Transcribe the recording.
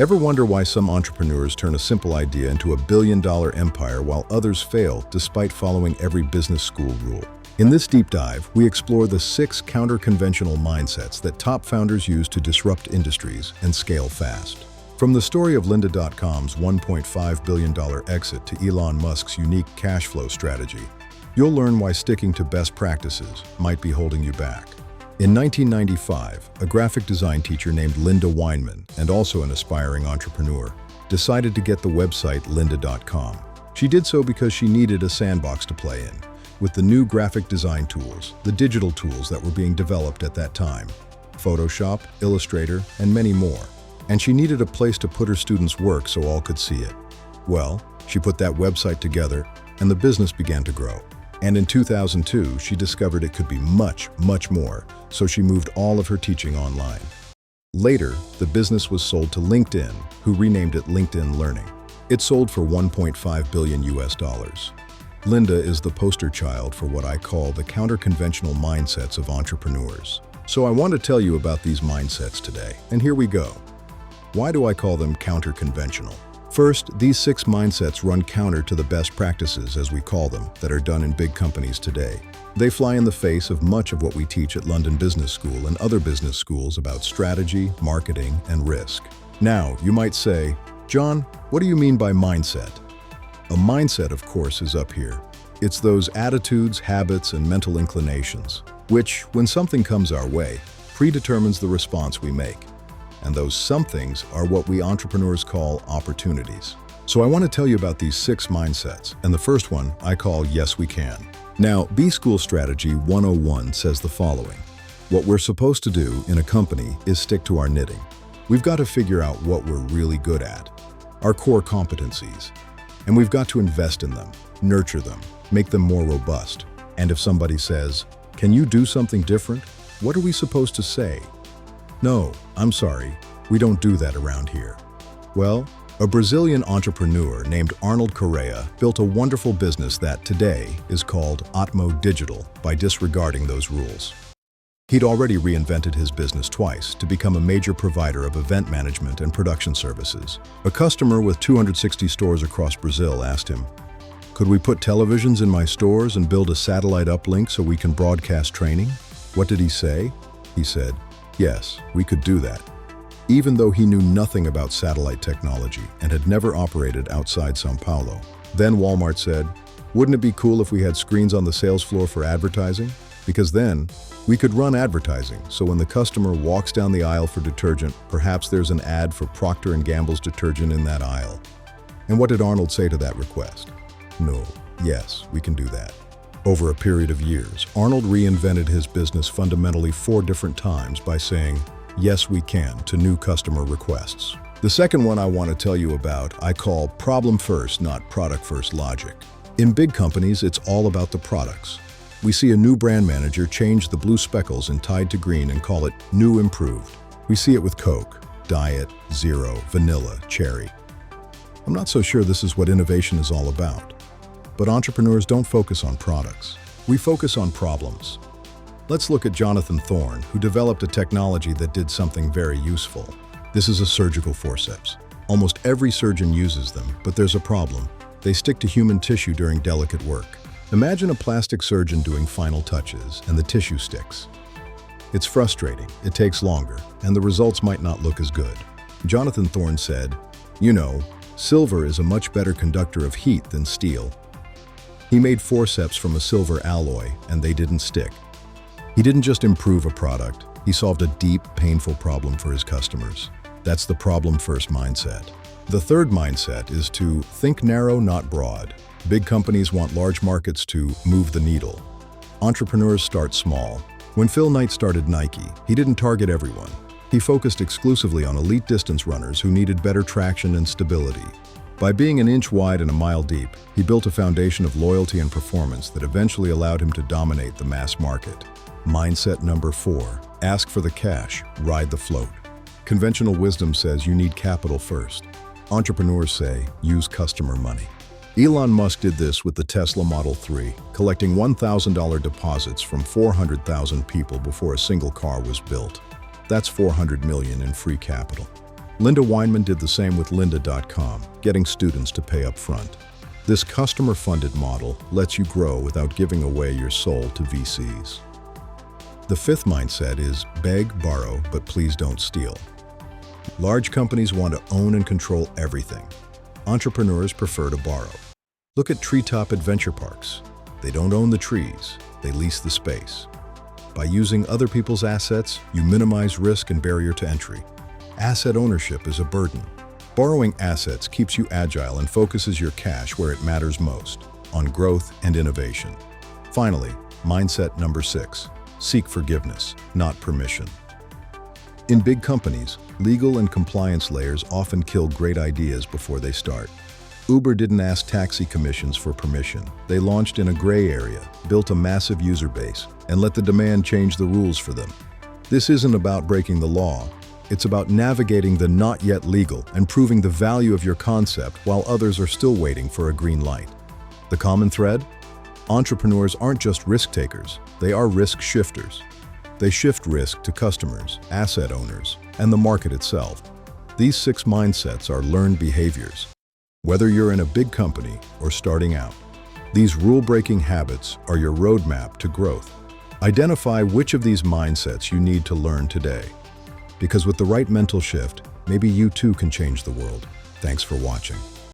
Ever wonder why some entrepreneurs turn a simple idea into a billion-dollar empire while others fail despite following every business school rule? In this deep dive, we explore the 6 counter-conventional mindsets that top founders use to disrupt industries and scale fast. From the story of Lynda.com's $1.5 billion exit to Elon Musk's unique cash flow strategy, you'll learn why sticking to best practices might be holding you back. In 1995, a graphic design teacher named Linda Weinman, and also an aspiring entrepreneur, decided to get the website Lynda.com. She did so because she needed a sandbox to play in, with the new graphic design tools, the digital tools that were being developed at that time, Photoshop, Illustrator, and many more. And she needed a place to put her students' work so all could see it. Well, she put that website together, and the business began to grow. And in 2002, she discovered it could be much, much more, so she moved all of her teaching online. Later, the business was sold to LinkedIn, who renamed it LinkedIn Learning. It sold for $1.5 billion US. Linda is the poster child for what I call the counter-conventional mindsets of entrepreneurs. So I want to tell you about these mindsets today, and here we go. Why do I call them counter-conventional? First, these 6 mindsets run counter to the best practices, as we call them, that are done in big companies today. They fly in the face of much of what we teach at London Business School and other business schools about strategy, marketing, and risk. Now, you might say, John, what do you mean by mindset? A mindset, of course, is up here. It's those attitudes, habits, and mental inclinations, which, when something comes our way, predetermines the response we make. And those somethings are what we entrepreneurs call opportunities. So I want to tell you about these 6 mindsets, and the first one I call Yes We Can. Now, B-School Strategy 101 says the following. What we're supposed to do in a company is stick to our knitting. We've got to figure out what we're really good at, our core competencies, and we've got to invest in them, nurture them, make them more robust. And if somebody says, "Can you do something different?" what are we supposed to say? No, I'm sorry, we don't do that around here. Well, a Brazilian entrepreneur named Arnold Correa built a wonderful business that today is called Atmo Digital by disregarding those rules. He'd already reinvented his business twice to become a major provider of event management and production services. A customer with 260 stores across Brazil asked him, "Could we put televisions in my stores and build a satellite uplink so we can broadcast training?" What did he say? He said, "Yes, we could do that," even though he knew nothing about satellite technology and had never operated outside São Paulo. Then Walmart said, "Wouldn't it be cool if we had screens on the sales floor for advertising? Because then we could run advertising, so when the customer walks down the aisle for detergent, perhaps there's an ad for Procter & Gamble's detergent in that aisle." And what did Arnold say to that request? No, yes, we can do that. Over a period of years, Arnold reinvented his business fundamentally 4 different times by saying, "Yes, we can," to new customer requests. The second one I want to tell you about I call problem first, not product first logic. In big companies, it's all about the products. We see a new brand manager change the blue speckles in Tide to green and call it new improved. We see it with Coke, Diet, Zero, Vanilla, Cherry. I'm not so sure this is what innovation is all about. But entrepreneurs don't focus on products. We focus on problems. Let's look at Jonathan Thorne, who developed a technology that did something very useful. This is a surgical forceps. Almost every surgeon uses them, but there's a problem. They stick to human tissue during delicate work. Imagine a plastic surgeon doing final touches, and the tissue sticks. It's frustrating, it takes longer, and the results might not look as good. Jonathan Thorne said, "You know, silver is a much better conductor of heat than steel." He made forceps from a silver alloy, and they didn't stick. He didn't just improve a product, he solved a deep, painful problem for his customers. That's the problem-first mindset. The third mindset is to think narrow, not broad. Big companies want large markets to move the needle. Entrepreneurs start small. When Phil Knight started Nike, he didn't target everyone. He focused exclusively on elite distance runners who needed better traction and stability. By being an inch wide and a mile deep, he built a foundation of loyalty and performance that eventually allowed him to dominate the mass market. Mindset number 4, ask for the cash, ride the float. Conventional wisdom says you need capital first. Entrepreneurs say, use customer money. Elon Musk did this with the Tesla Model 3, collecting $1,000 deposits from 400,000 people before a single car was built. That's $400 million in free capital. Linda Weinman did the same with lynda.com, getting students to pay up front. This customer-funded model lets you grow without giving away your soul to VCs. The fifth mindset is beg, borrow, but please don't steal. Large companies want to own and control everything. Entrepreneurs prefer to borrow. Look at treetop adventure parks. They don't own the trees, they lease the space. By using other people's assets, you minimize risk and barrier to entry. Asset ownership is a burden. Borrowing assets keeps you agile and focuses your cash where it matters most, on growth and innovation. Finally, mindset number 6, seek forgiveness, not permission. In big companies, legal and compliance layers often kill great ideas before they start. Uber didn't ask taxi commissions for permission. They launched in a gray area, built a massive user base, and let the demand change the rules for them. This isn't about breaking the law. It's about navigating the not yet legal and proving the value of your concept while others are still waiting for a green light. The common thread? Entrepreneurs aren't just risk takers, they are risk shifters. They shift risk to customers, asset owners, and the market itself. These 6 mindsets are learned behaviors. Whether you're in a big company or starting out, these rule-breaking habits are your roadmap to growth. Identify which of these mindsets you need to learn today. Because with the right mental shift, maybe you too can change the world. Thanks for watching.